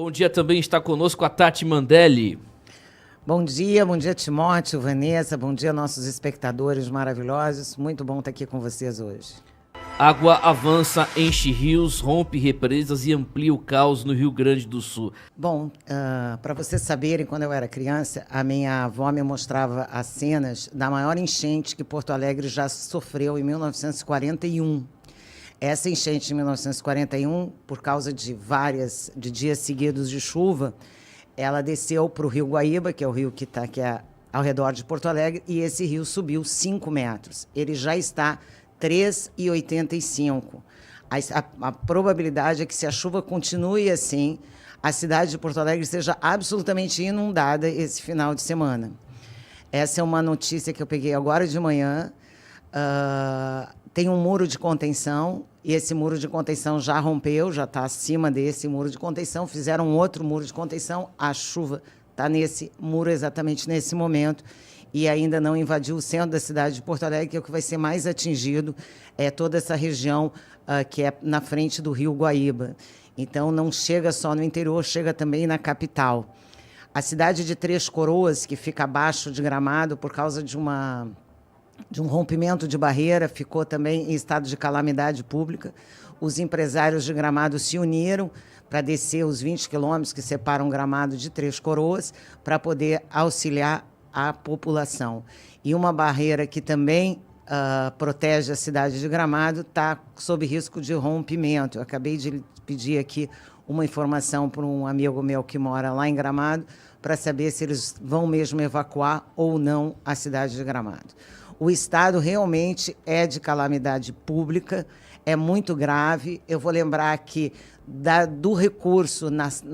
Bom dia, também está conosco a Tati Mandelli. Bom dia Timóteo, Vanessa, bom dia nossos espectadores maravilhosos, muito bom estar aqui com vocês hoje. Água avança, enche rios, rompe represas e amplia o caos no Rio Grande do Sul. Bom, para vocês saberem, quando eu era criança, a minha avó me mostrava as cenas da maior enchente que Porto Alegre já sofreu em 1941. Essa enchente de 1941, por causa de dias seguidos de chuva, ela desceu para o Rio Guaíba, que é o rio que é ao redor de Porto Alegre, e esse rio subiu 5 metros. Ele já está 3,85. A probabilidade é que, se a chuva continue assim, a cidade de Porto Alegre seja absolutamente inundada esse final de semana. Essa é uma notícia que eu peguei agora de manhã. Tem um muro de contenção, e esse muro de contenção já rompeu, já está acima desse muro de contenção. Fizeram outro muro de contenção, a chuva está nesse muro exatamente nesse momento, e ainda não invadiu o centro da cidade de Porto Alegre, que é o que vai ser mais atingido, é toda essa região que é na frente do Rio Guaíba. Então, não chega só no interior, chega também na capital. A cidade de Três Coroas, que fica abaixo de Gramado, por causa de um rompimento de barreira, ficou também em estado de calamidade pública. Os empresários de Gramado se uniram para descer os 20 quilômetros que separam Gramado de Três Coroas, para poder auxiliar a população. E uma barreira que também protege a cidade de Gramado está sob risco de rompimento. Eu acabei de pedir aqui uma informação para um amigo meu que mora lá em Gramado, para saber se eles vão mesmo evacuar ou não a cidade de Gramado. O estado realmente é de calamidade pública, é muito grave. Eu vou lembrar que do recurso nas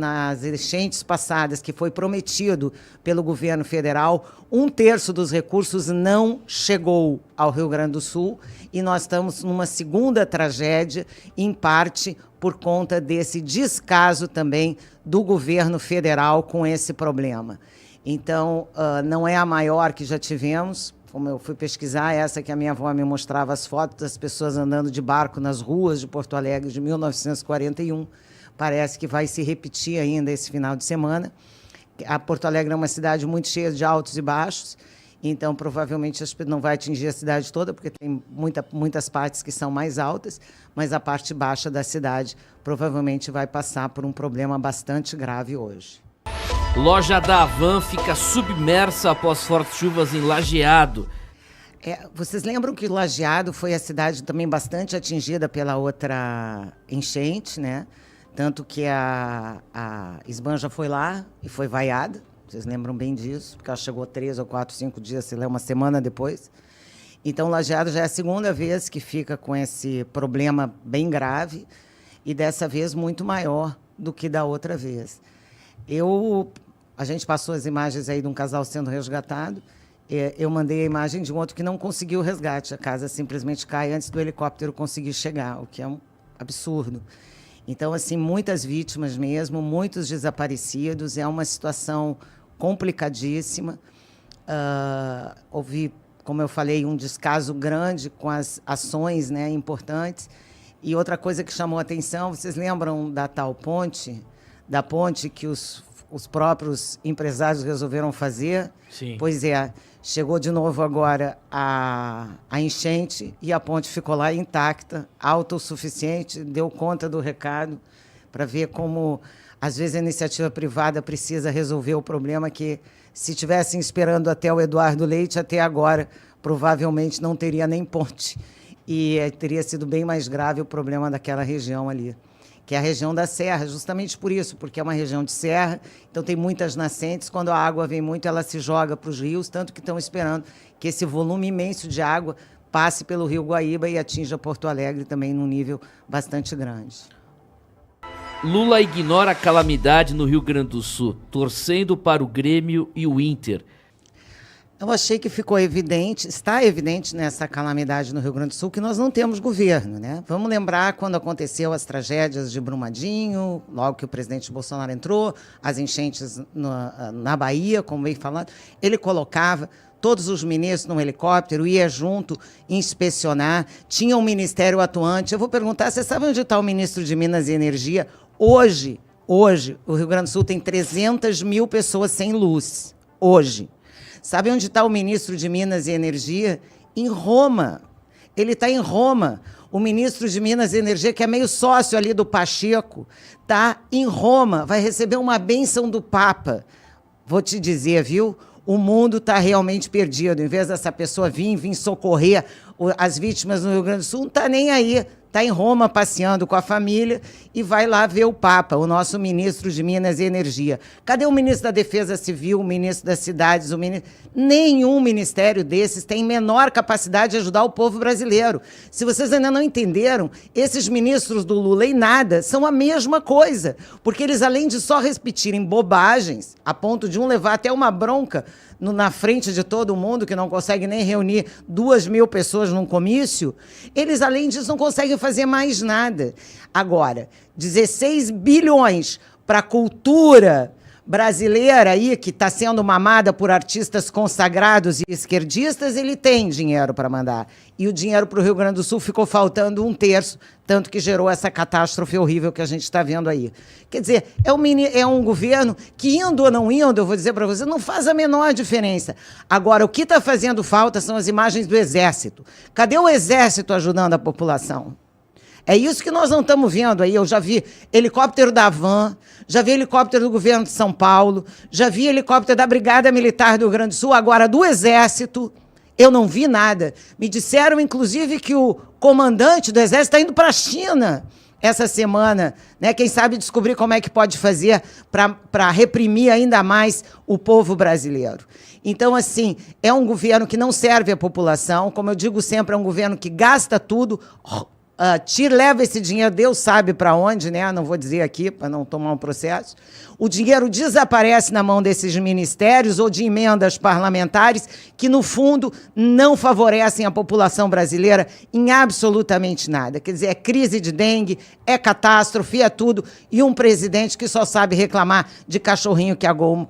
enchentes passadas, que foi prometido pelo governo federal, 1/3 dos recursos não chegou ao Rio Grande do Sul, e nós estamos numa segunda tragédia, em parte por conta desse descaso também do governo federal com esse problema. Então, não é a maior que já tivemos. Como eu fui pesquisar, essa que a minha avó me mostrava as fotos das pessoas andando de barco nas ruas de Porto Alegre de 1941, parece que vai se repetir ainda esse final de semana. A Porto Alegre é uma cidade muito cheia de altos e baixos, então provavelmente não vai atingir a cidade toda, porque tem muitas partes que são mais altas, mas a parte baixa da cidade provavelmente vai passar por um problema bastante grave hoje. Loja da Havan fica submersa após fortes chuvas em Lajeado. Vocês lembram que Lajeado foi a cidade também bastante atingida pela outra enchente, né? Tanto que a Esban já foi lá e foi vaiada. Vocês lembram bem disso, porque ela chegou 3 ou 4, 5 dias, sei lá, uma semana depois. Então, Lajeado já é a segunda vez que fica com esse problema bem grave, e dessa vez muito maior do que da outra vez. A gente passou as imagens aí de um casal sendo resgatado. Eu mandei a imagem de um outro que não conseguiu o resgate. A casa simplesmente cai antes do helicóptero conseguir chegar, o que é um absurdo. Então, assim, muitas vítimas mesmo, muitos desaparecidos. É uma situação complicadíssima. Houve, como eu falei, um descaso grande com as ações, né, importantes. E outra coisa que chamou a atenção, vocês lembram da tal ponte? Da ponte que os próprios empresários resolveram fazer? Sim. Pois é, chegou de novo agora a enchente e a ponte ficou lá intacta, autossuficiente, deu conta do recado, para ver como, às vezes, a iniciativa privada precisa resolver o problema que, se tivessem esperando até o Eduardo Leite, até agora, provavelmente não teria nem ponte. E teria sido bem mais grave o problema daquela região ali, que é a região da Serra, justamente por isso, porque é uma região de serra, então tem muitas nascentes. Quando a água vem muito, ela se joga para os rios, tanto que estão esperando que esse volume imenso de água passe pelo Rio Guaíba e atinja Porto Alegre também num nível bastante grande. Lula ignora a calamidade no Rio Grande do Sul, torcendo para o Grêmio e o Inter. Eu achei que ficou evidente, está evidente nessa calamidade no Rio Grande do Sul, que nós não temos governo, né? Vamos lembrar quando aconteceu as tragédias de Brumadinho, logo que o presidente Bolsonaro entrou, as enchentes na Bahia, como veio falando, ele colocava todos os ministros num helicóptero, ia junto inspecionar, tinha um ministério atuante. Eu vou perguntar, você sabe onde está o ministro de Minas e Energia hoje, Hoje, o Rio Grande do Sul tem 300 mil pessoas sem luz. Hoje. Sabe onde está o ministro de Minas e Energia? Em Roma. Ele está em Roma. O ministro de Minas e Energia, que é meio sócio ali do Pacheco, está em Roma. Vai receber uma bênção do Papa. Vou te dizer, viu? O mundo está realmente perdido. Em vez dessa pessoa vir socorrer as vítimas no Rio Grande do Sul, não está nem aí. Está em Roma passeando com a família e vai lá ver o Papa, o nosso ministro de Minas e Energia. Cadê o ministro da Defesa Civil, o ministro das Cidades? Nenhum ministério desses tem menor capacidade de ajudar o povo brasileiro. Se vocês ainda não entenderam, esses ministros do Lula em nada são a mesma coisa, porque eles, além de só repetirem bobagens, a ponto de um levar até uma bronca na frente de todo mundo, que não consegue nem reunir 2.000 pessoas num comício, eles, além disso, não conseguem fazer mais nada. Agora, 16 bilhões para a cultura brasileira aí, que está sendo mamada por artistas consagrados e esquerdistas, ele tem dinheiro para mandar. E o dinheiro para o Rio Grande do Sul ficou faltando 1/3, tanto que gerou essa catástrofe horrível que a gente está vendo aí. Quer dizer, é um governo que, indo ou não indo, eu vou dizer para você, não faz a menor diferença. Agora, o que está fazendo falta são as imagens do Exército. Cadê o Exército ajudando a população? É isso que nós não estamos vendo aí. Eu já vi helicóptero da Havan, já vi helicóptero do governo de São Paulo, já vi helicóptero da Brigada Militar do Rio Grande do Sul, agora do Exército, eu não vi nada. Me disseram, inclusive, que o comandante do Exército está indo para a China essa semana, né? Quem sabe descobrir como é que pode fazer para reprimir ainda mais o povo brasileiro. Então, assim, é um governo que não serve à população, como eu digo sempre, é um governo que gasta tudo, leva esse dinheiro, Deus sabe para onde, né? Não vou dizer aqui, para não tomar um processo. O dinheiro desaparece na mão desses ministérios ou de emendas parlamentares que, no fundo, não favorecem a população brasileira em absolutamente nada. Quer dizer, é crise de dengue, é catástrofe, é tudo. E um presidente que só sabe reclamar de cachorrinho que agou,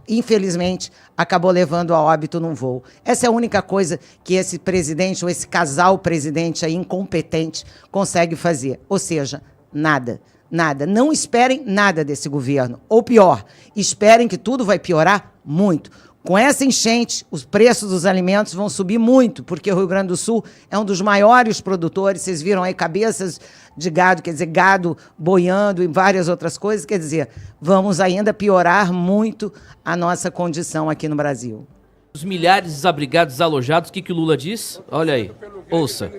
infelizmente, acabou levando a óbito num voo. Essa é a única coisa que esse presidente, ou esse casal presidente aí, incompetente, consegue fazer. Ou seja, nada. Nada. Não esperem nada desse governo. Ou pior, esperem que tudo vai piorar muito. Com essa enchente, os preços dos alimentos vão subir muito, porque o Rio Grande do Sul é um dos maiores produtores. Vocês viram aí cabeças de gado, quer dizer, gado boiando e várias outras coisas. Quer dizer, vamos ainda piorar muito a nossa condição aqui no Brasil. Os milhares de desabrigados, desalojados, o que o Lula diz? Olha aí, ouça.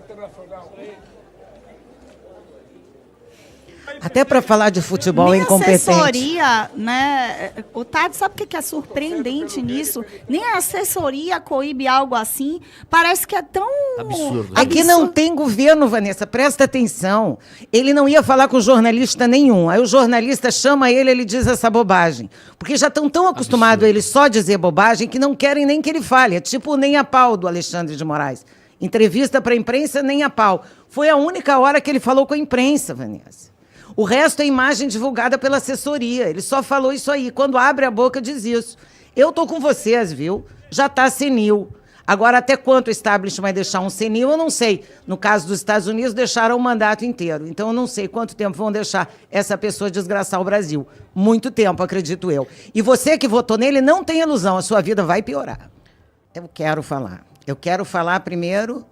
Até para falar de futebol nem incompetente. Assessoria, né? O Tade, sabe o que é surpreendente nisso? Nem a assessoria coíbe algo assim. Parece que é tão absurdo. Aqui não tem governo, Vanessa, presta atenção. Ele não ia falar com jornalista nenhum. Aí o jornalista chama ele diz essa bobagem. Porque já estão tão acostumados a ele só dizer bobagem que não querem nem que ele fale. É tipo nem a pau do Alexandre de Moraes. Entrevista para a imprensa, nem a pau. Foi a única hora que ele falou com a imprensa, Vanessa. O resto é imagem divulgada pela assessoria. Ele só falou isso aí. Quando abre a boca, diz isso. Eu estou com vocês, viu? Já está senil. Agora, até quanto o establishment vai deixar um senil, eu não sei. No caso dos Estados Unidos, deixaram o mandato inteiro. Então, eu não sei quanto tempo vão deixar essa pessoa desgraçar o Brasil. Muito tempo, acredito eu. E você que votou nele, não tem ilusão. A sua vida vai piorar. Eu quero falar primeiro...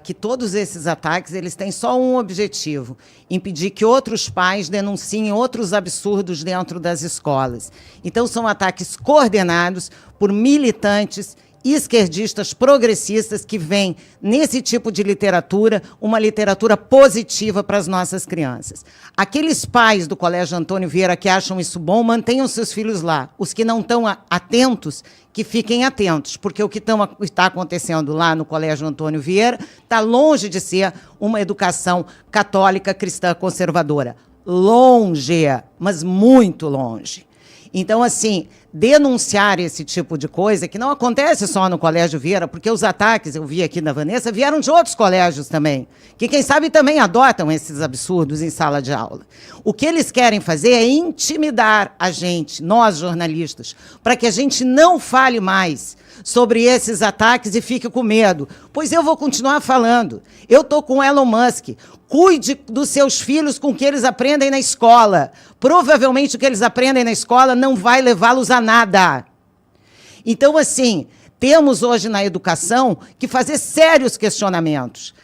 que todos esses ataques eles têm só um objetivo: impedir que outros pais denunciem outros absurdos dentro das escolas. Então, são ataques coordenados por militantes esquerdistas progressistas que veem nesse tipo de literatura uma literatura positiva para as nossas crianças. Aqueles pais do Colégio Antônio Vieira que acham isso bom, mantenham seus filhos lá. Os que não estão atentos, que fiquem atentos, porque o que está acontecendo lá no Colégio Antônio Vieira está longe de ser uma educação católica cristã conservadora. Longe, mas muito longe. Então, assim, denunciar esse tipo de coisa, que não acontece só no Colégio Vieira, porque os ataques, eu vi aqui na Vanessa, vieram de outros colégios também, que, quem sabe, também adotam esses absurdos em sala de aula. O que eles querem fazer é intimidar a gente, nós jornalistas, para que a gente não fale mais sobre esses ataques e fique com medo. Pois eu vou continuar falando. Eu estou com Elon Musk. Cuide dos seus filhos com o que eles aprendem na escola. Provavelmente o que eles aprendem na escola não vai levá-los a nada. Então, assim, temos hoje na educação que fazer sérios questionamentos.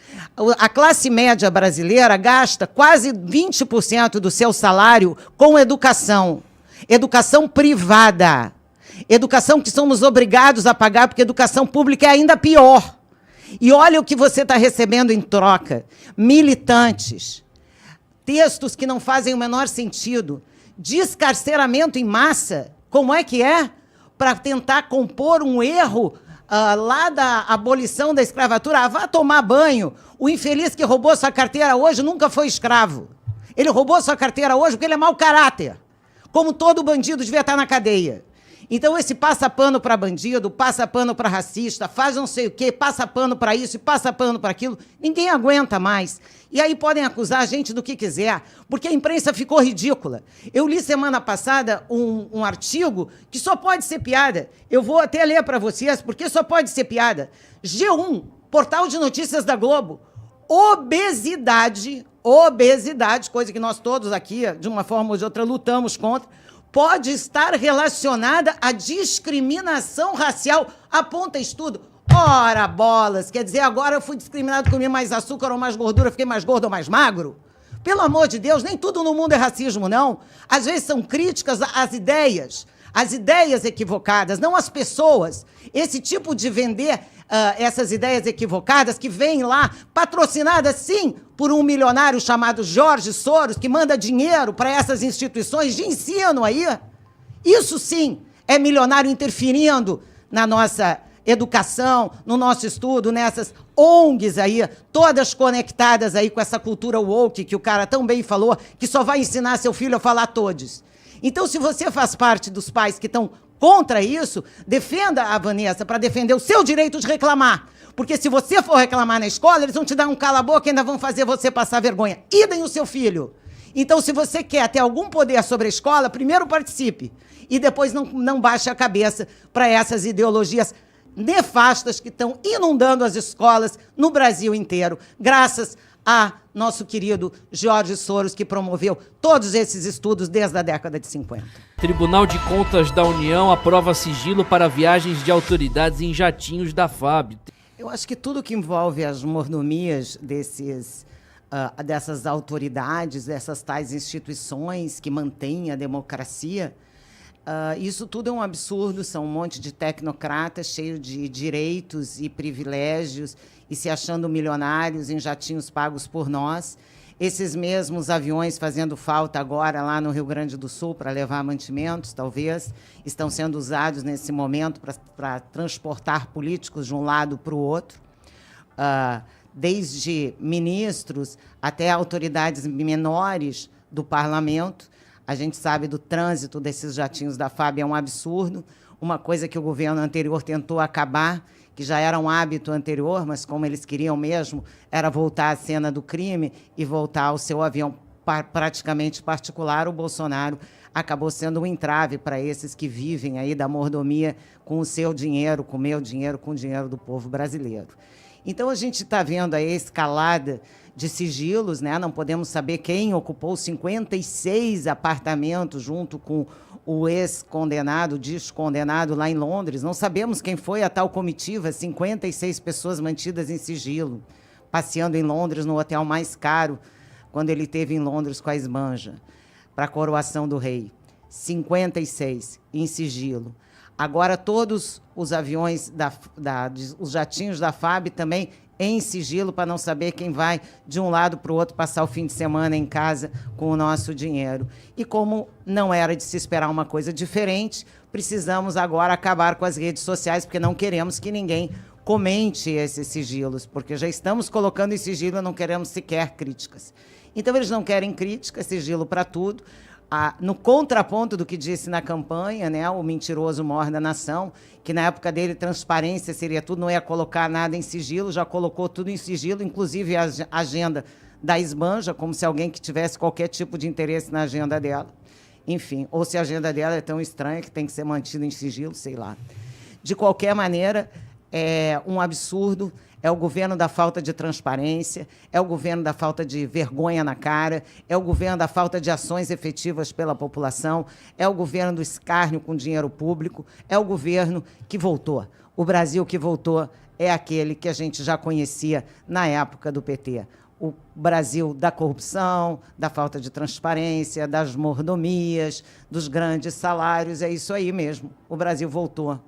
A classe média brasileira gasta quase 20% do seu salário com educação. Educação privada. Educação que somos obrigados a pagar, porque educação pública é ainda pior. E olha o que você está recebendo em troca. Militantes, textos que não fazem o menor sentido, descarceramento em massa, como é que é? Para tentar compor um erro lá da abolição da escravatura. Vá tomar banho. O infeliz que roubou sua carteira hoje nunca foi escravo. Ele roubou sua carteira hoje porque ele é mau caráter. Como todo bandido devia estar na cadeia. Então, esse passa pano para bandido, passa pano para racista, faz não sei o quê, passa pano para isso e passa pano para aquilo, ninguém aguenta mais. E aí podem acusar a gente do que quiser, porque a imprensa ficou ridícula. Eu li semana passada um artigo que só pode ser piada. Eu vou até ler para vocês, porque só pode ser piada. G1, portal de notícias da Globo. Obesidade, coisa que nós todos aqui, de uma forma ou de outra, lutamos contra, pode estar relacionada à discriminação racial. Aponta estudo. Ora, bolas, quer dizer, agora eu fui discriminado, comi mais açúcar ou mais gordura, fiquei mais gordo ou mais magro? Pelo amor de Deus, nem tudo no mundo é racismo, não. Às vezes são críticas às ideias equivocadas, não às pessoas. Esse tipo de vender essas ideias equivocadas que vêm lá, patrocinadas, sim, por um milionário chamado Jorge Soros, que manda dinheiro para essas instituições de ensino aí. Isso, sim, é milionário interferindo na nossa educação, no nosso estudo, nessas ONGs aí, todas conectadas aí com essa cultura woke que o cara tão bem falou, que só vai ensinar seu filho a falar todos. Então, se você faz parte dos pais que estão contra isso, defenda a Vanessa para defender o seu direito de reclamar. Porque se você for reclamar na escola, eles vão te dar um cala-boca e ainda vão fazer você passar vergonha. Idem o seu filho. Então, se você quer ter algum poder sobre a escola, primeiro participe. E depois não baixe a cabeça para essas ideologias nefastas que estão inundando as escolas no Brasil inteiro, graças a nosso querido Jorge Soros, que promoveu todos esses estudos desde a década de 50. Tribunal de Contas da União aprova sigilo para viagens de autoridades em jatinhos da FAB. Eu acho que tudo que envolve as mordomias dessas autoridades, dessas tais instituições que mantêm a democracia, isso tudo é um absurdo, são um monte de tecnocratas cheios de direitos e privilégios e se achando milionários em jatinhos pagos por nós. Esses mesmos aviões fazendo falta agora lá no Rio Grande do Sul para levar mantimentos, talvez, estão sendo usados nesse momento para transportar políticos de um lado para o outro. Desde ministros até autoridades menores do parlamento. A gente sabe do trânsito desses jatinhos da FAB, é um absurdo. Uma coisa que o governo anterior tentou acabar, que já era um hábito anterior, mas como eles queriam mesmo, era voltar à cena do crime e voltar ao seu avião praticamente particular. O Bolsonaro acabou sendo um entrave para esses que vivem aí da mordomia com o seu dinheiro, com o meu dinheiro, com o dinheiro do povo brasileiro. Então, a gente está vendo aí a escalada de sigilos, né? Não podemos saber quem ocupou 56 apartamentos junto com o ex-condenado, descondenado lá em Londres. Não sabemos quem foi a tal comitiva, 56 pessoas mantidas em sigilo, passeando em Londres no hotel mais caro, quando ele esteve em Londres com a esbanja, para a coroação do rei. 56 em sigilo. Agora, todos os aviões, os jatinhos da FAB também em sigilo, para não saber quem vai de um lado para o outro passar o fim de semana em casa com o nosso dinheiro. E como não era de se esperar uma coisa diferente, precisamos agora acabar com as redes sociais, porque não queremos que ninguém comente esses sigilos, porque já estamos colocando em sigilo e não queremos sequer críticas. Então, eles não querem críticas, sigilo para tudo. no contraponto do que disse na campanha, né, o mentiroso mor da nação, que na época dele transparência seria tudo, não ia colocar nada em sigilo, já colocou tudo em sigilo, inclusive a agenda da Esbanja, como se alguém que tivesse qualquer tipo de interesse na agenda dela. Enfim, ou se a agenda dela é tão estranha que tem que ser mantida em sigilo, sei lá. De qualquer maneira, é um absurdo. É o governo da falta de transparência, é o governo da falta de vergonha na cara, é o governo da falta de ações efetivas pela população, é o governo do escárnio com dinheiro público, é o governo que voltou. O Brasil que voltou é aquele que a gente já conhecia na época do PT. O Brasil da corrupção, da falta de transparência, das mordomias, dos grandes salários, é isso aí mesmo. O Brasil voltou.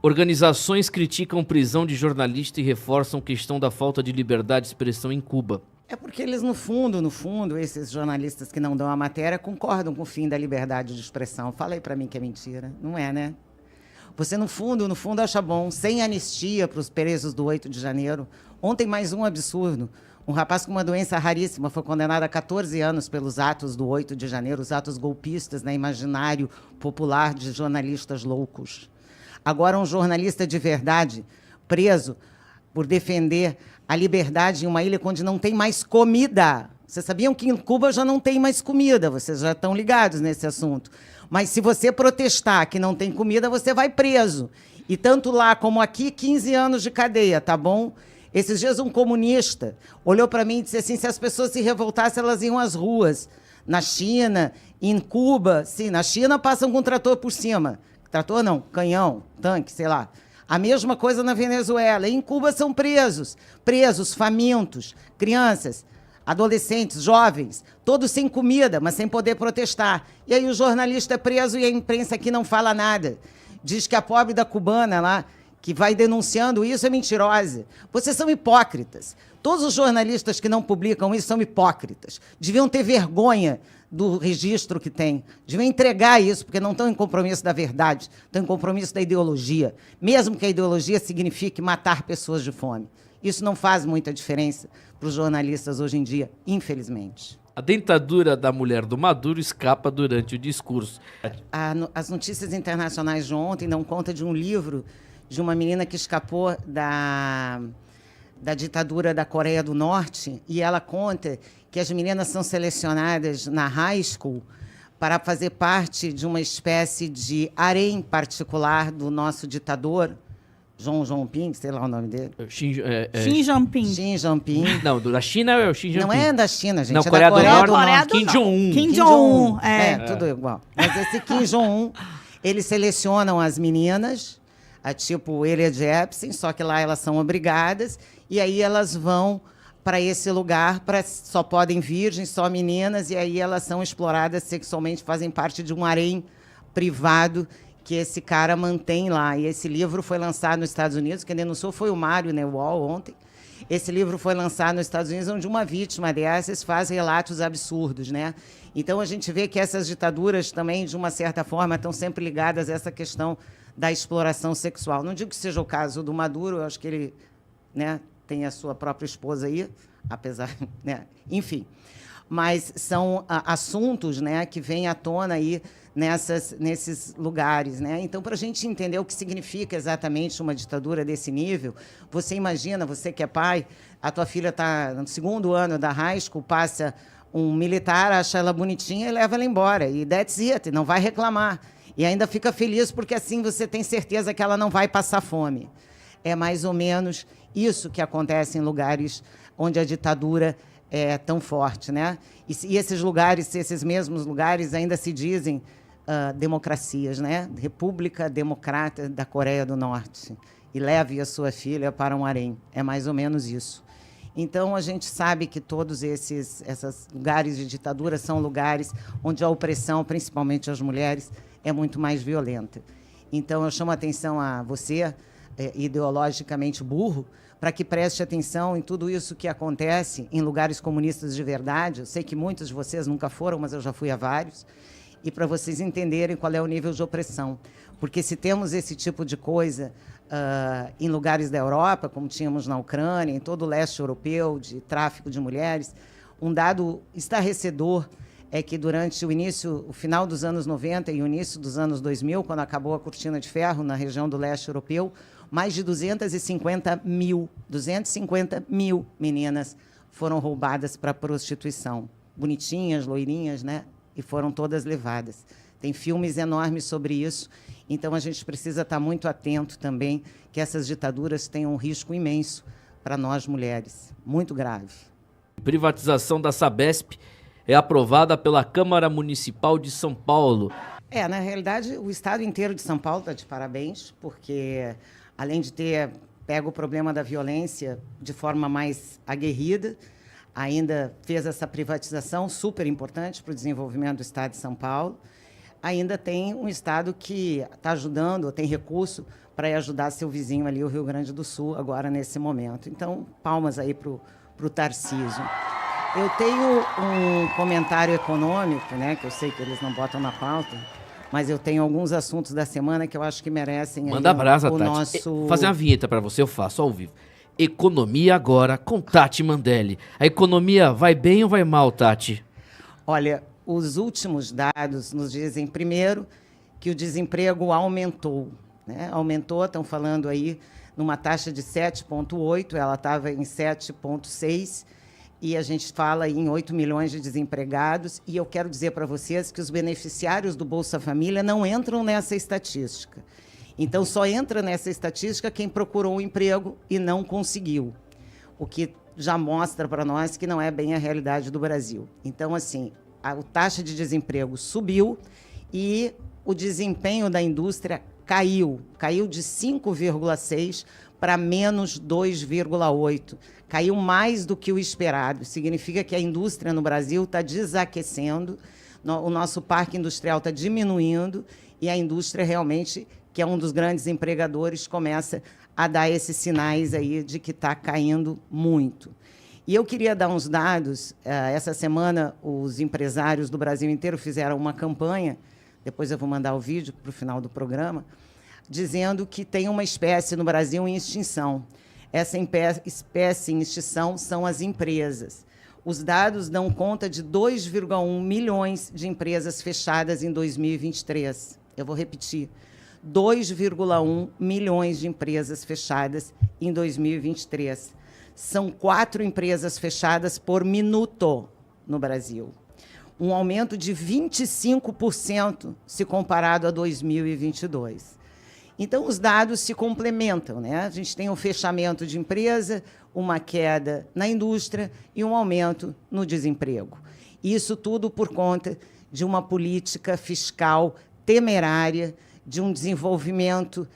Organizações criticam prisão de jornalista e reforçam questão da falta de liberdade de expressão em Cuba. É porque eles, no fundo, esses jornalistas que não dão a matéria concordam com o fim da liberdade de expressão. Fala aí para mim que é mentira. Não é, né? Você, no fundo, acha bom, sem anistia para os presos do 8 de janeiro. Ontem, mais um absurdo. Um rapaz com uma doença raríssima foi condenado a 14 anos pelos atos do 8 de janeiro, os atos golpistas, né, imaginário popular de jornalistas loucos. Agora, um jornalista de verdade, preso por defender a liberdade em uma ilha onde não tem mais comida. Vocês sabiam que em Cuba já não tem mais comida, vocês já estão ligados nesse assunto. Mas se você protestar que não tem comida, você vai preso. E tanto lá como aqui, 15 anos de cadeia, tá bom? Esses dias um comunista olhou para mim e disse assim, se as pessoas se revoltassem, elas iam às ruas. Na China, em Cuba, sim, na China passam com trator por cima. Trator não, canhão, tanque, sei lá. A mesma coisa na Venezuela. Em Cuba são presos, famintos, crianças, adolescentes, jovens, todos sem comida, mas sem poder protestar. E aí o jornalista é preso e a imprensa aqui não fala nada. Diz que a pobre da cubana lá, que vai denunciando isso, é mentirosa. Vocês são hipócritas. Todos os jornalistas que não publicam isso são hipócritas. Deviam ter vergonha do registro que tem. Deviam entregar isso, porque não estão em compromisso da verdade, estão em compromisso da ideologia, mesmo que a ideologia signifique matar pessoas de fome. Isso não faz muita diferença para os jornalistas hoje em dia, infelizmente. A dentadura da mulher do Maduro escapa durante o discurso. As notícias internacionais de ontem dão conta de um livro de uma menina que escapou da ditadura da Coreia do Norte, e ela conta que as meninas são selecionadas na high school para fazer parte de uma espécie de harém particular do nosso ditador, Xi Jinping, sei lá o nome dele. Xi Jinping. Xi Jinping. Não, da China é o Xi Jinping. Não é da China, gente. Não, é Coreia da Coreia do Norte. Kim Jong-un. Kim Jong-un. Tudo igual. Mas esse Kim Jong-un, eles selecionam as meninas, tipo Ilha de Epstein, só que lá elas são obrigadas, e aí elas vão para esse lugar, só podem virgens, só meninas, e aí elas são exploradas sexualmente, fazem parte de um harém privado que esse cara mantém lá. E esse livro foi lançado nos Estados Unidos, quem denunciou foi o Mário Newall ontem. Esse livro foi lançado nos Estados Unidos, onde uma vítima dessas faz relatos absurdos, né? Então, a gente vê que essas ditaduras também, de uma certa forma, estão sempre ligadas a essa questão da exploração sexual. Não digo que seja o caso do Maduro, eu acho que ele, né, tem a sua própria esposa aí, apesar, né? Enfim. Mas são assuntos, né, que vêm à tona aí nesses lugares, né? Então, para a gente entender o que significa exatamente uma ditadura desse nível, você imagina, você que é pai, a tua filha está no 2º ano da high school, passa um militar, acha ela bonitinha e leva ela embora. E that's it, não vai reclamar. E ainda fica feliz porque assim você tem certeza que ela não vai passar fome. É mais ou menos isso que acontece em lugares onde a ditadura é tão forte, né? E esses lugares, esses mesmos lugares ainda se dizem democracias, né? República Democrata da Coreia do Norte. E leve a sua filha para um harém. É mais ou menos isso. Então, a gente sabe que todos esses lugares de ditadura são lugares onde a opressão, principalmente às mulheres, é muito mais violenta. Então, eu chamo a atenção a você, ideologicamente burro, para que preste atenção em tudo isso que acontece em lugares comunistas de verdade. Eu sei que muitos de vocês nunca foram, mas eu já fui a vários. E para vocês entenderem qual é o nível de opressão. Porque se temos esse tipo de coisa em lugares da Europa, como tínhamos na Ucrânia, em todo o leste europeu, de tráfico de mulheres, Um dado estarrecedor é que durante o final dos anos 90 e o início dos anos 2000, quando acabou a cortina de ferro na região do leste europeu, mais de 250 mil meninas foram roubadas para a prostituição. Bonitinhas, loirinhas, né? E foram todas levadas. Tem filmes enormes sobre isso, então a gente precisa estar muito atento também que essas ditaduras têm um risco imenso para nós mulheres, muito grave. Privatização da Sabesp é aprovada pela Câmara Municipal de São Paulo. Na realidade, o estado inteiro de São Paulo está de parabéns, porque, além de ter pego o problema da violência de forma mais aguerrida, ainda fez essa privatização super importante para o desenvolvimento do estado de São Paulo. Ainda tem um estado que está ajudando, tem recurso para ajudar seu vizinho ali, o Rio Grande do Sul, agora nesse momento. Então, palmas aí para o Tarcísio. Eu tenho um comentário econômico, né, que eu sei que eles não botam na pauta, mas eu tenho alguns assuntos da semana que eu acho que merecem... Manda brasa, Tati. Nosso... Fazer uma vinheta para você, eu faço ao vivo. Economia agora com Tati Mandelli. A economia vai bem ou vai mal, Tati? Olha, os últimos dados nos dizem, primeiro, que o desemprego aumentou. Né? Aumentou, estão falando aí, numa taxa de 7,8%, ela estava em 7,6%, e a gente fala em 8 milhões de desempregados, e eu quero dizer para vocês que os beneficiários do Bolsa Família não entram nessa estatística. Então, só entra nessa estatística quem procurou um emprego e não conseguiu, o que já mostra para nós que não é bem a realidade do Brasil. Então, assim, a taxa de desemprego subiu e o desempenho da indústria caiu de 5,6% para menos 2,8%. Caiu mais do que o esperado. Significa que a indústria no Brasil está desaquecendo, o nosso parque industrial está diminuindo e a indústria realmente, que é um dos grandes empregadores, começa a dar esses sinais aí de que está caindo muito. E eu queria dar uns dados. Essa semana, os empresários do Brasil inteiro fizeram uma campanha, depois eu vou mandar o vídeo para o final do programa, dizendo que tem uma espécie no Brasil em extinção. Essa espécie em extinção são as empresas. Os dados dão conta de 2,1 milhões de empresas fechadas em 2023. Eu vou repetir. 2,1 milhões de empresas fechadas em 2023. São 4 empresas fechadas por minuto no Brasil. Um aumento de 25% se comparado a 2022. Então, os dados se complementam, né? A gente tem um fechamento de empresa, uma queda na indústria e um aumento no desemprego. Isso tudo por conta de uma política fiscal temerária, de um desenvolvimento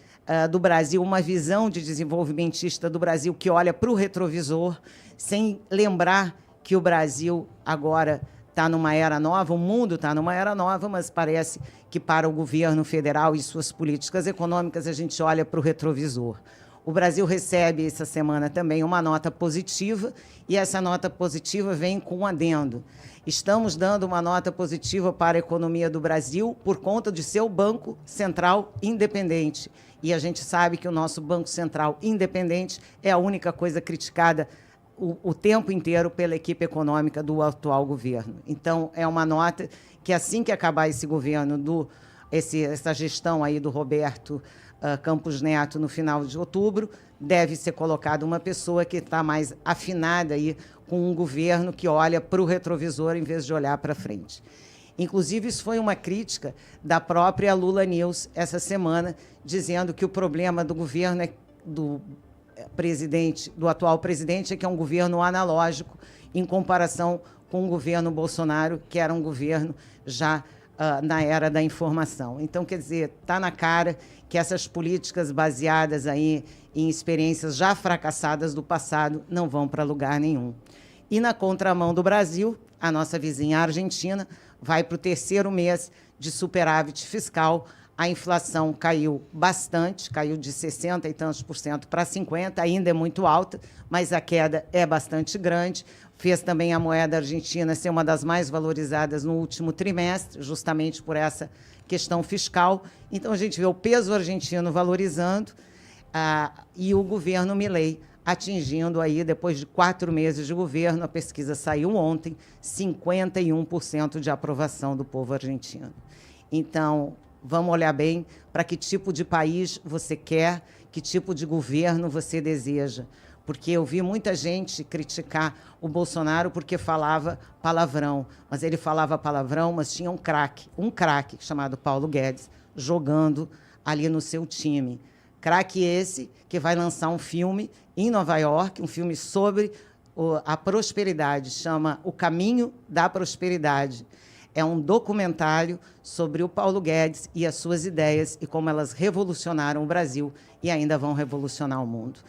do Brasil, uma visão de desenvolvimentista do Brasil que olha para o retrovisor, sem lembrar que o Brasil agora está numa era nova, o mundo está numa era nova, mas parece que para o governo federal e suas políticas econômicas a gente olha para o retrovisor. O Brasil recebe essa semana também uma nota positiva, e essa nota positiva vem com um adendo. Estamos dando uma nota positiva para a economia do Brasil por conta de seu Banco Central independente. E a gente sabe que o nosso Banco Central independente é a única coisa criticada o tempo inteiro pela equipe econômica do atual governo. Então, é uma nota que, assim que acabar esse governo, essa gestão aí do Roberto Campos Neto no final de outubro, deve ser colocada uma pessoa que está mais afinada aí com um governo que olha para o retrovisor em vez de olhar para frente. Inclusive, isso foi uma crítica da própria Lula News essa semana, dizendo que o problema do governo do atual presidente é que é um governo analógico em comparação com o governo Bolsonaro, que era um governo já na era da informação. Então, quer dizer, está na cara que essas políticas baseadas aí em experiências já fracassadas do passado não vão para lugar nenhum. E, na contramão do Brasil, a nossa vizinha Argentina vai para o 3º mês de superávit fiscal. A inflação caiu bastante, caiu de 60 e tantos por cento para 50%, ainda é muito alta, mas a queda é bastante grande. Fez também a moeda argentina ser uma das mais valorizadas no último trimestre, justamente por essa questão fiscal. Então, a gente vê o peso argentino valorizando e o governo Milei atingindo aí, depois de 4 meses de governo, a pesquisa saiu ontem, 51% de aprovação do povo argentino. Então, vamos olhar bem para que tipo de país você quer, que tipo de governo você deseja. Porque eu vi muita gente criticar o Bolsonaro porque falava palavrão. Mas ele falava palavrão, mas tinha um craque chamado Paulo Guedes, jogando ali no seu time. Craque esse que vai lançar um filme em Nova York, um filme sobre a prosperidade, chama O Caminho da Prosperidade. É um documentário sobre o Paulo Guedes e as suas ideias e como elas revolucionaram o Brasil e ainda vão revolucionar o mundo.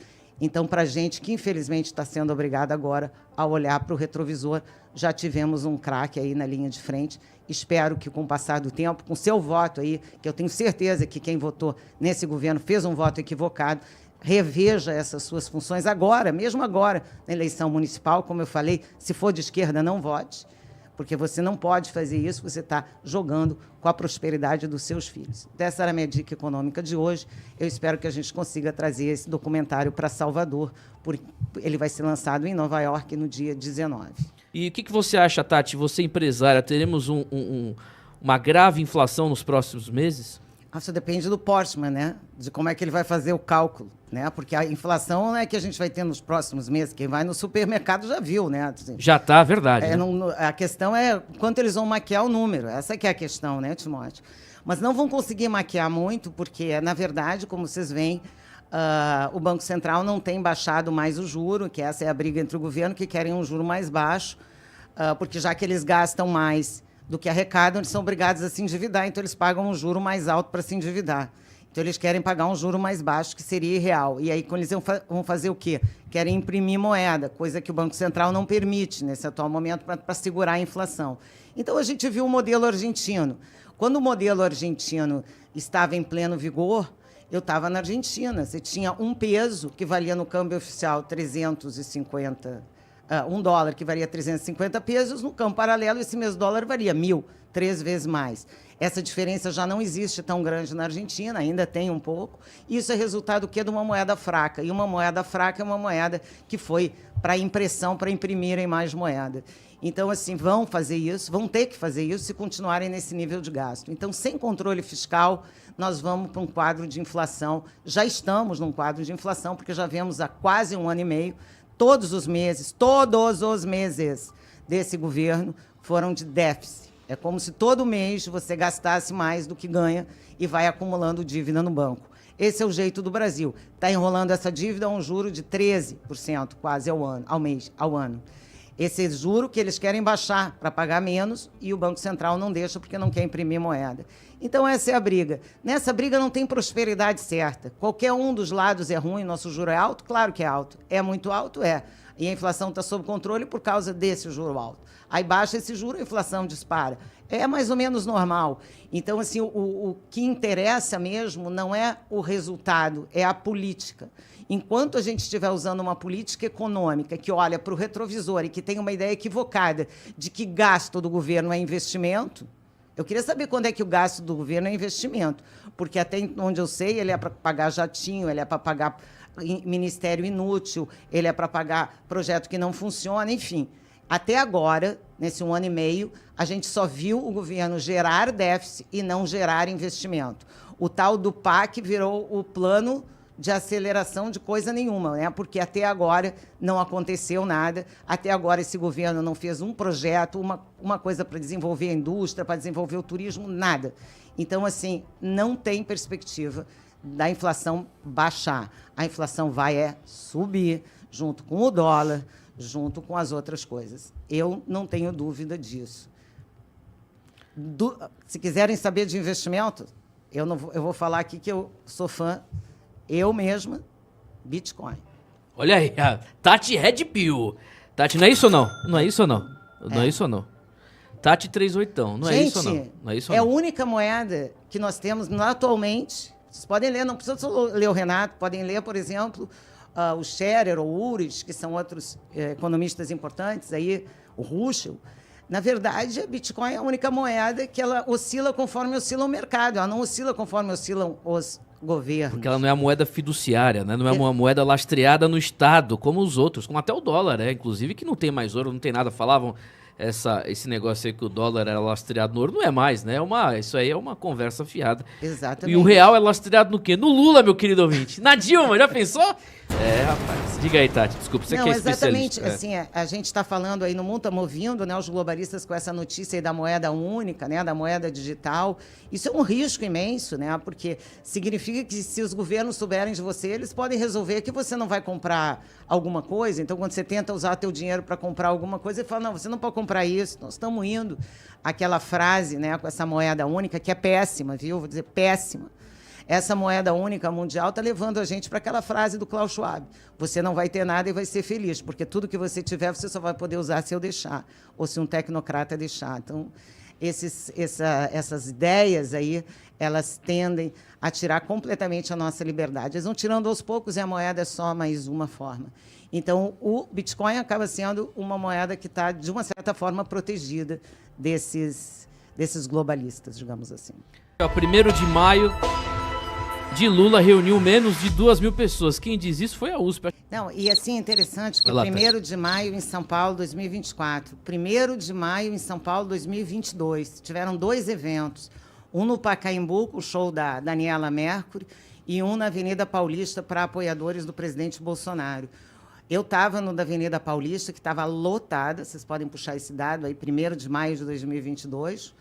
Então, para a gente que, infelizmente, está sendo obrigada agora a olhar para o retrovisor, já tivemos um craque aí na linha de frente. Espero que, com o passar do tempo, com seu voto aí, que eu tenho certeza que quem votou nesse governo fez um voto equivocado, reveja essas suas funções agora, mesmo agora, na eleição municipal. Como eu falei, se for de esquerda, não vote, porque você não pode fazer isso, você está jogando com a prosperidade dos seus filhos. Essa era a minha dica econômica de hoje. Eu espero que a gente consiga trazer esse documentário para Salvador, porque ele vai ser lançado em Nova York no dia 19. E o que você acha, Tati? Você empresária, teremos uma grave inflação nos próximos meses? Isso depende do Portman, né? De como é que ele vai fazer o cálculo, né? Porque a inflação não é que a gente vai ter nos próximos meses. Quem vai no supermercado já viu, né? Assim, já está, verdade. né? Né? A questão é quanto eles vão maquiar o número. Essa que é a questão, né, Timóteo? Mas não vão conseguir maquiar muito, porque, na verdade, como vocês veem, o Banco Central não tem baixado mais o juro, que essa é a briga entre o governo, que querem um juro mais baixo, porque já que eles gastam mais do que arrecadam, eles são obrigados a se endividar, então eles pagam um juro mais alto para se endividar. Então, eles querem pagar um juro mais baixo, que seria irreal. E aí, quando eles vão fazer o quê? Querem imprimir moeda, coisa que o Banco Central não permite, nesse atual momento, para segurar a inflação. Então, a gente viu o modelo argentino. Quando o modelo argentino estava em pleno vigor, eu estava na Argentina. Você tinha um peso que valia no câmbio oficial 350 $1 dólar que valia 350 pesos, no campo paralelo, esse mesmo dólar valia 1.000, 3 vezes mais. Essa diferença já não existe tão grande na Argentina, ainda tem um pouco. Isso é resultado do quê? De uma moeda fraca. E uma moeda fraca é uma moeda que foi para impressão, para imprimirem mais moeda. Então, assim, vão fazer isso, vão ter que fazer isso se continuarem nesse nível de gasto. Então, sem controle fiscal, nós vamos para um quadro de inflação. Já estamos num quadro de inflação, porque já vemos há quase 1 ano e meio, todos os meses desse governo foram de déficit. É como se todo mês você gastasse mais do que ganha e vai acumulando dívida no banco. Esse é o jeito do Brasil. Está enrolando essa dívida a um juro de 13% quase ao ano. Esse juro que eles querem baixar para pagar menos e o Banco Central não deixa porque não quer imprimir moeda. Então, essa é a briga. Nessa briga não tem prosperidade certa. Qualquer um dos lados é ruim, nosso juro é alto? Claro que é alto. É muito alto? É. E a inflação está sob controle por causa desse juro alto. Aí baixa esse juro, a inflação dispara. É mais ou menos normal. Então, assim, o que interessa mesmo não é o resultado, é a política. Enquanto a gente estiver usando uma política econômica que olha para o retrovisor e que tem uma ideia equivocada de que gasto do governo é investimento, eu queria saber quando é que o gasto do governo é investimento, porque até onde eu sei, ele é para pagar jatinho, ele é para pagar ministério inútil, ele é para pagar projeto que não funciona, enfim. Até agora, nesse 1 ano e meio, a gente só viu o governo gerar déficit e não gerar investimento. O tal do PAC virou o plano de aceleração de coisa nenhuma, né? Porque até agora não aconteceu nada, até agora esse governo não fez um projeto, uma coisa para desenvolver a indústria, para desenvolver o turismo, nada. Então, assim, não tem perspectiva da inflação baixar. A inflação vai subir, junto com o dólar, junto com as outras coisas. Eu não tenho dúvida disso. Se quiserem saber de investimento, eu vou falar aqui que eu sou fã, eu mesma, Bitcoin. Olha aí, a Tati Red Pill. Tati, não é isso ou não? Não é isso ou não? Não é isso ou não? Tati 38, não é isso ou não? Não é isso ou não? É a única moeda que nós temos atualmente. Vocês podem ler, não precisa só ler o Renato, podem ler, por exemplo, o Scherer ou o Uris, que são outros economistas importantes, aí, o Ruschel. Na verdade, a Bitcoin é a única moeda que ela oscila conforme oscila o mercado. Ela não oscila conforme oscilam governos. Porque ela não é a moeda fiduciária, né? Não é uma moeda lastreada no Estado, como os outros, como até o dólar, inclusive, que não tem mais ouro, não tem nada. Falavam esse negócio aí que o dólar era lastreado no ouro, não é mais, né? Isso aí é uma conversa fiada. Exatamente. E o real é lastreado no quê? No Lula, meu querido ouvinte. Na Dilma, já pensou? Rapaz. Diga aí, Tati, desculpa, você que é especialista. Exatamente, assim, a gente está falando aí, no mundo está movendo, né, os globalistas com essa notícia aí da moeda única, né, da moeda digital. Isso é um risco imenso, né, porque significa que se os governos souberem de você, eles podem resolver que você não vai comprar alguma coisa. Então, quando você tenta usar teu dinheiro para comprar alguma coisa, ele fala, não, você não pode comprar isso. Nós estamos indo àquela frase, né, com essa moeda única, que é péssima, viu? Vou dizer péssima. Essa moeda única mundial está levando a gente para aquela frase do Klaus Schwab. Você não vai ter nada e vai ser feliz, porque tudo que você tiver, você só vai poder usar se eu deixar, ou se um tecnocrata deixar. Então, essas ideias aí, elas tendem a tirar completamente a nossa liberdade. Eles vão tirando aos poucos e a moeda é só mais uma forma. Então, o Bitcoin acaba sendo uma moeda que está, de uma certa forma, protegida desses globalistas, digamos assim. 1º de maio... de Lula reuniu menos de 2.000 pessoas. Quem diz isso foi a USP. Não, e assim, interessante que 1º de maio em São Paulo, 2024. 1º de maio em São Paulo, 2022. Tiveram 2 eventos. Um no Pacaembu, o show da Daniela Mercury, e um na Avenida Paulista para apoiadores do presidente Bolsonaro. Eu estava no da Avenida Paulista, que estava lotada, vocês podem puxar esse dado aí, 1º de maio de 2022.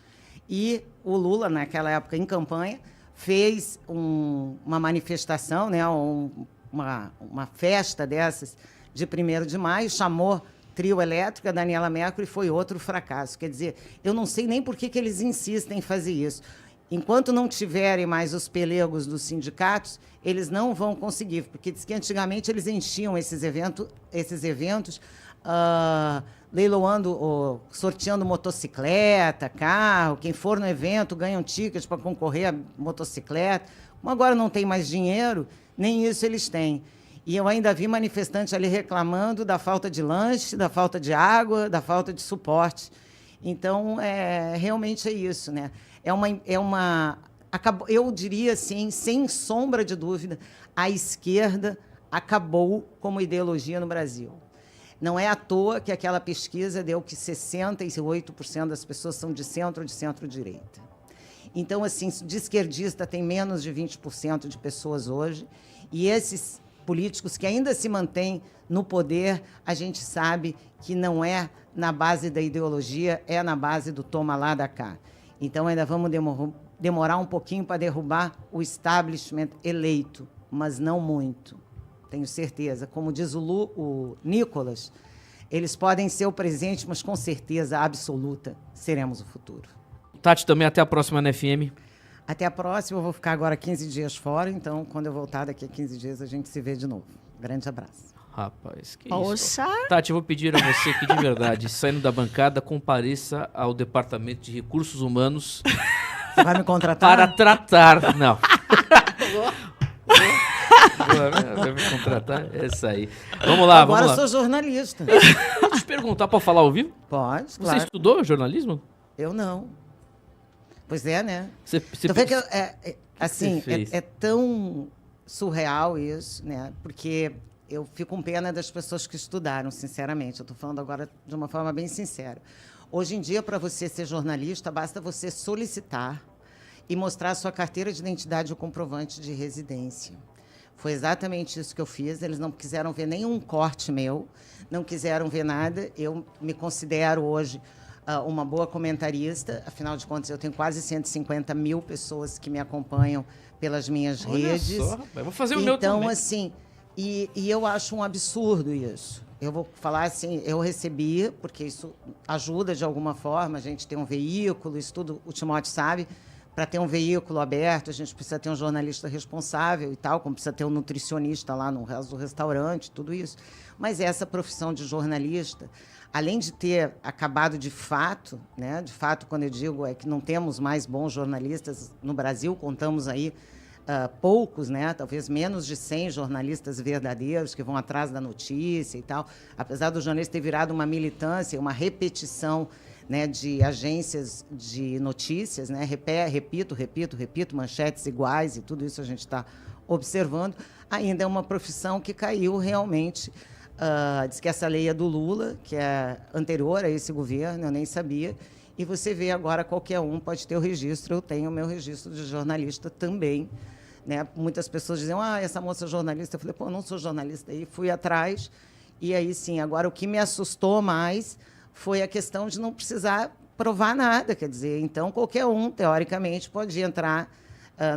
E o Lula, naquela época, em campanha, fez uma manifestação, né, uma festa dessas de 1º de maio, chamou Trio Elétrico, a Daniela Mercury, foi outro fracasso. Quer dizer, eu não sei nem por que eles insistem em fazer isso. Enquanto não tiverem mais os pelegos dos sindicatos, eles não vão conseguir, porque diz que antigamente eles enchiam esses eventos leiloando, sorteando motocicleta, carro. Quem for no evento ganha um ticket para concorrer a motocicleta. Como agora não tem mais dinheiro, nem isso eles têm. E eu ainda vi manifestantes ali reclamando da falta de lanche, da falta de água, da falta de suporte. Então, realmente é isso, né? Eu diria assim, sem sombra de dúvida, a esquerda acabou como ideologia no Brasil. Não é à toa que aquela pesquisa deu que 68% das pessoas são de centro ou de centro-direita. Então, assim, de esquerdista tem menos de 20% de pessoas hoje, e esses políticos que ainda se mantêm no poder, a gente sabe que não é na base da ideologia, é na base do toma lá da cá. Então, ainda vamos demorar um pouquinho para derrubar o establishment eleito, mas não muito. Tenho certeza. Como diz o Nicolas, eles podem ser o presente, mas com certeza absoluta seremos o futuro. Tati, também até a próxima na FM. Até a próxima. Eu vou ficar agora 15 dias fora, então quando eu voltar daqui a 15 dias a gente se vê de novo. Grande abraço. Rapaz, que Poxa. isso. Tati, eu vou pedir a você que, de verdade, saindo da bancada, compareça ao Departamento de Recursos Humanos. Você vai me contratar? Para tratar... Não. Vai me contratar? Essa aí. Vamos lá, Agora vamos lá. eu sou jornalista. Deixa eu te perguntar, pode falar ao vivo? Pode, Você claro. estudou jornalismo? Eu não. Pois é, né? Você Então, assim, fez? é tão surreal isso, né? Porque eu fico com pena das pessoas que estudaram, sinceramente. Eu estou falando agora de uma forma bem sincera. Hoje em dia, para você ser jornalista, basta você solicitar e mostrar a sua carteira de identidade ou comprovante de residência. Foi exatamente isso que eu fiz. Eles não quiseram ver nenhum corte meu, não quiseram ver nada. Eu me considero hoje uma boa comentarista. Afinal de contas, eu tenho quase 150 mil pessoas que me acompanham pelas minhas redes. Só, rapaz. Vou fazer o meu também. Então, assim, e eu acho um absurdo isso. Eu vou falar assim, eu recebi, porque isso ajuda de alguma forma, a gente tem um veículo, isso tudo o Timóteo sabe. Para ter um veículo aberto, a gente precisa ter um jornalista responsável e tal, como precisa ter um nutricionista lá no restaurante, tudo isso. Mas essa profissão de jornalista, além de ter acabado de fato, né, de fato, quando eu digo é que não temos mais bons jornalistas no Brasil, contamos aí poucos, né, talvez menos de 100 jornalistas verdadeiros que vão atrás da notícia e tal, apesar do jornalista ter virado uma militância, uma repetição né, de agências de notícias, né, repito, manchetes iguais e tudo isso a gente está observando, ainda é uma profissão que caiu realmente. Diz que essa lei é do Lula, que é anterior a esse governo, eu nem sabia, e você vê agora qualquer um pode ter o registro, eu tenho o meu registro de jornalista também, né? Muitas pessoas dizem, essa moça é jornalista, eu falei, pô, eu não sou jornalista, aí fui atrás, e aí sim, agora o que me assustou mais foi a questão de não precisar provar nada, quer dizer, então qualquer um, teoricamente, pode entrar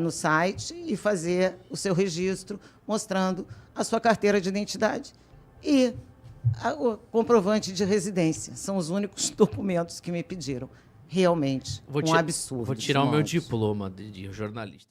no site e fazer o seu registro, mostrando a sua carteira de identidade e o comprovante de residência. São os únicos documentos que me pediram. Realmente, um absurdo. Vou tirar o meu diploma de jornalista.